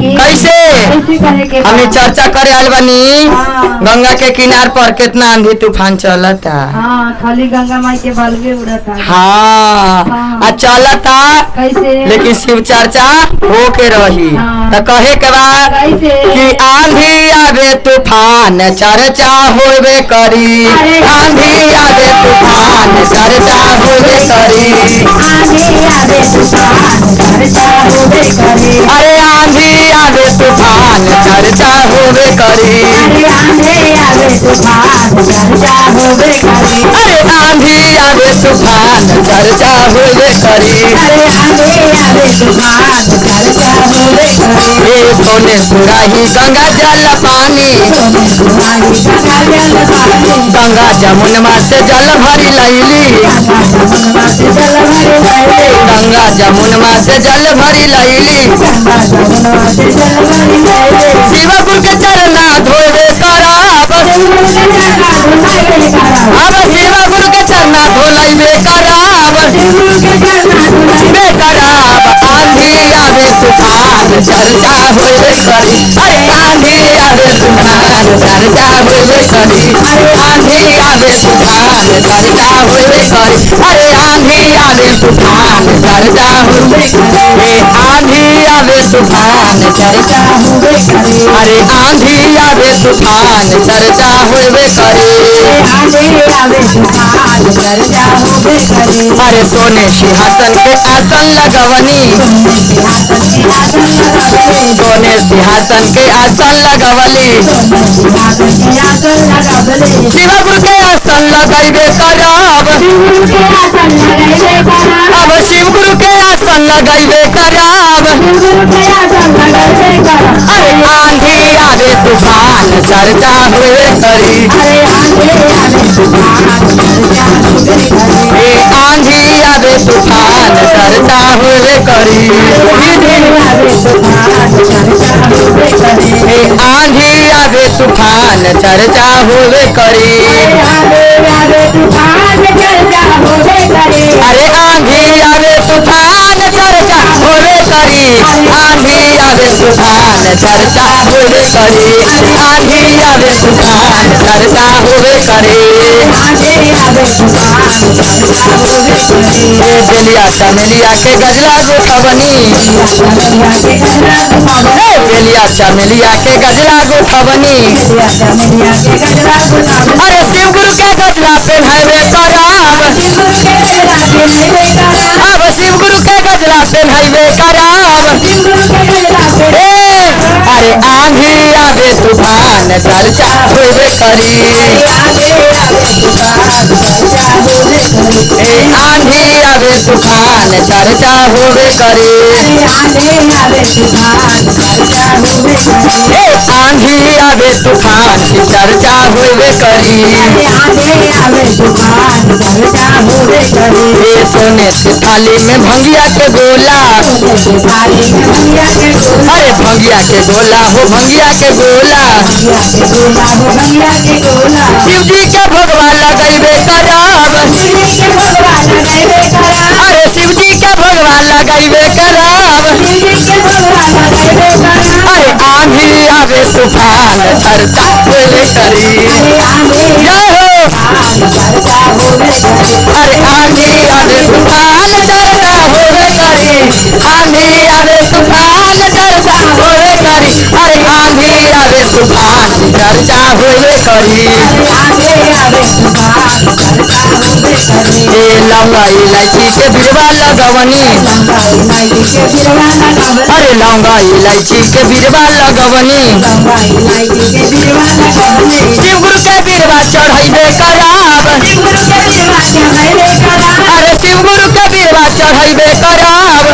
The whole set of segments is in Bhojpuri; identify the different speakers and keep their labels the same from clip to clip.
Speaker 1: की
Speaker 2: कैसे
Speaker 1: कैसे कहे के
Speaker 2: हमें चर्चा करे आल बनी गंगा के किनार पर कितना आंधी तूफान चलता।
Speaker 1: हाँ खाली गंगा माई के बलवे उड़ता।
Speaker 2: हाँ चलता
Speaker 1: कैसे
Speaker 2: लेकिन शिव चर्चा हो के रही तो कहे के बाद
Speaker 1: कैसे
Speaker 2: कि आंधी आवे तूफान चर्चा होबे करी। आंधी आवे तूफान चर्चा होबे करी। अरे आंधी आवे तूफान चर्चा होबे करी। अरे आंधी आवे तूफान चर्चा होबे करी। ये सोने सुराही गंगा जल पानी गंगा जमुनमा से जल भरी लैली। गंगा जमुनमा से जल भरी लैली। शिवपुर के चरना धोबे करब। अब शिवपुर के चरना धोलैबे करब। आंधी आवे तूफान चर्चा होबे करी। अरे आंधी आवे तूफान चर्चा होबे करी। आंधी आवे तूफान चर्चा होबे करी। अरे आंधी आवे तूफान चर्चा होबे करी। आंधी आवे तूफान चर्चा होबे करी। अरे आंधी आवे तूफान चर्चा होबे करी। अरे सोने सिंहासन के आसन लगवनी। सोने सिंहासन के आसन लगवली। शिवपुर के आसन लगैबे करब। अब शिवगुरु के आसन लगैबे करब। अरे आंधी आवे तूफान चर्चा होबे करी। आंधी आवे तूफान चर्चा होबे करी। आंधी आवे तूफान चर्चा होबे करी। आंधी आवे तूफान चर्चा होबे करी। अरे आंधी आवे तूफान चर्चा होबे करी। आंधी आवे तूफान चर्चा होबे करी। आंधी आवे तूफान चर्चा होबे करी। बेलिया चमेलिया के गजला गोठवनी। बेलिया चमेलिया के गजला गोठवनी। अरे शिवगुरु के गजला पहनावे करब। अब शिवगुरु के गजला पहनावे करब। अरे आंधी आवे तूफान चर्चा होबे करी। आंधी आवे तूफान चर्चा होबे करी। आंधी आवे तूफान चर्चा होबे करी। आंधी आवे तूफान चर्चा होबे करी। सोने से थाली में भंगिया के गोला। अरे भंगिया के गोला हो भंगिया के गोला। शिव जी के भगवान लगैबे करब। अरे शिव जी के भगवान लगैबे करब। अरे आंधी आवे तूफान चर्चा होबे करी। जय हो। अरे आंधी आवे तूफान चर्चा होबे करी। आंधी आवे तूफान चर्चा होबे करी। अरे आंधी आवे तूफान चर्चा होबे करी। लौंगा इलायची के बिरवा लगवनी। अरे लौंगा इलायची के बिरवा लगवनी। शिवगुरु के बिरवा चढ़ैबे करब। अरे शिवगुरु के बिरवा चढ़ैबे करब।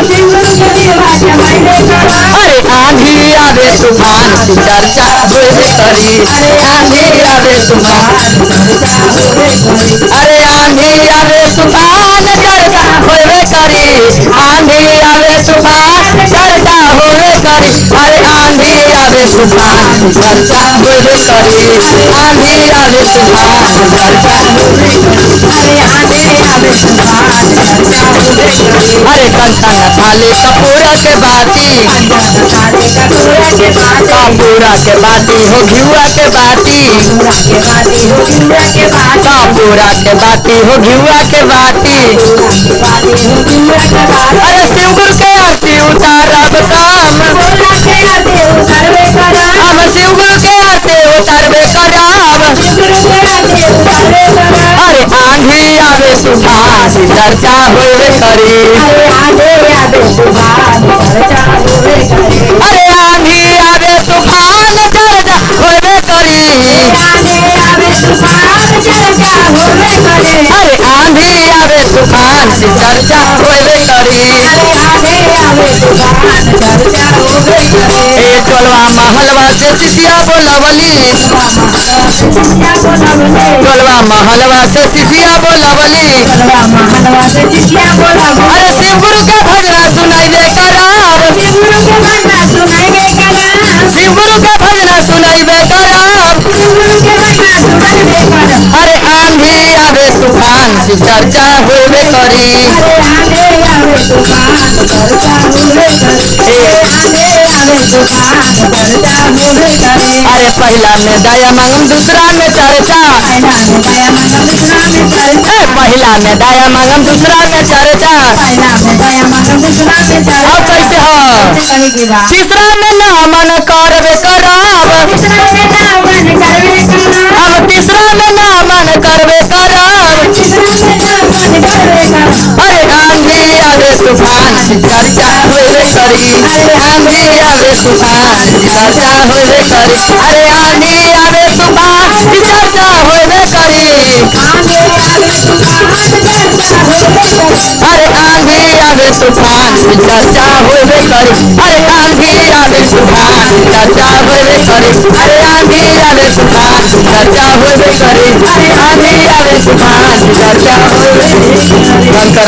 Speaker 2: अरे आंधी आवे तूफान चर्चा होबे करी। अरे आंधी आवे तूफान चर्चा होबे करी। अरे आंधी आवे तूफान चर्चा होबे करी। आंधी आवे तूफान चर्चा होबे करी। अरे आंधी आवे तूफान चर्चा होबे करी। आंधी आवे तूफान चर्चा होबे करी। अरे आंधी आवे तूफान चर्चा होबे करी। अरे कंचन थाली कपूर के बाती।
Speaker 1: के बाती
Speaker 2: पूरा के बाती हो घिउआ के बाती
Speaker 1: पूरा के बाती हो घिउआ के बाती
Speaker 2: पूरा के बाती हो घिउआ के बाती
Speaker 1: बाती हो घिउआ के बाती
Speaker 2: अरे सिंदूर के आरती उतारब काम
Speaker 1: भोला के आते उतरबे करा
Speaker 2: हम सिंदूर के आरती उतारबे कराब
Speaker 1: सिंदूर के आते उतरबे करा
Speaker 2: अरे आंधी आवे तूफान चर्चा होवे करी
Speaker 1: अरे आधे आधे सुभान चर्चा होवे करे
Speaker 2: अरे आंधी आवे तूफान चर्चा होवे करी
Speaker 1: आधे आवे सुभान चर्चा होवे करे
Speaker 2: अरे आंधी आवे तूफान चर्चा होवे करी
Speaker 1: अरे आधे आवे सुभान चर्चा होवे करे
Speaker 2: ए टोलवा महलवा से सिसिया बोलावली
Speaker 1: सिसिया बोलावले
Speaker 2: टोलवा महलवा से सिसिया बोलावली
Speaker 1: चलवा महानवा से सिसिया बोलावले
Speaker 2: अरे शिवगुरु के भजना सुनाइबे कराब
Speaker 1: सिंदूर के भजना सुनाइबे करा
Speaker 2: शिवगुरु के भजना सुनाइबे कराब
Speaker 1: सिंदूर के भजना सुनाइबे करा
Speaker 2: अरे आंधी आवे तूफान चर्चा होवे करी
Speaker 1: अरे आधे आवे सुभान चर्चा होवे करे आधे आवे सुभान चर्चा होवे करे
Speaker 2: अरे पहला में दया मांगम दूसरा में चर्चा
Speaker 1: पहला में दया मांगम दूसरा में चर्चा
Speaker 2: पहला में दया मांगम दूसरा में चर्चा
Speaker 1: पहला में दया मांगम दूसरा में
Speaker 2: अब
Speaker 1: चर्चा
Speaker 2: कैसे हो
Speaker 1: कवि की बात
Speaker 2: तीसरा में ना मन करबे कराब
Speaker 1: तीसरा में नावन करवे करा
Speaker 2: अब तीसरा में ना मन करबे कराब
Speaker 1: तीसरा में नावन करवे करा
Speaker 2: अरे आंधी आवे तूफान चर्चा होवे करी
Speaker 1: अरे आंधी
Speaker 2: आवे तूफान चर्चा होवे करी अरे आंधी आवे तूफान चर्चा होवे करी
Speaker 1: आंधी आवे सुभान चर्चा होवे करे
Speaker 2: अरे आंधी आवे तूफान चर्चा होवे करी अरे आंधी आवे तूफान चर्चा होवे करी अरे आंधी आवे तूफान चर्चा होवे करी अरे आंधी आवे तूफान चर्चा होवे करी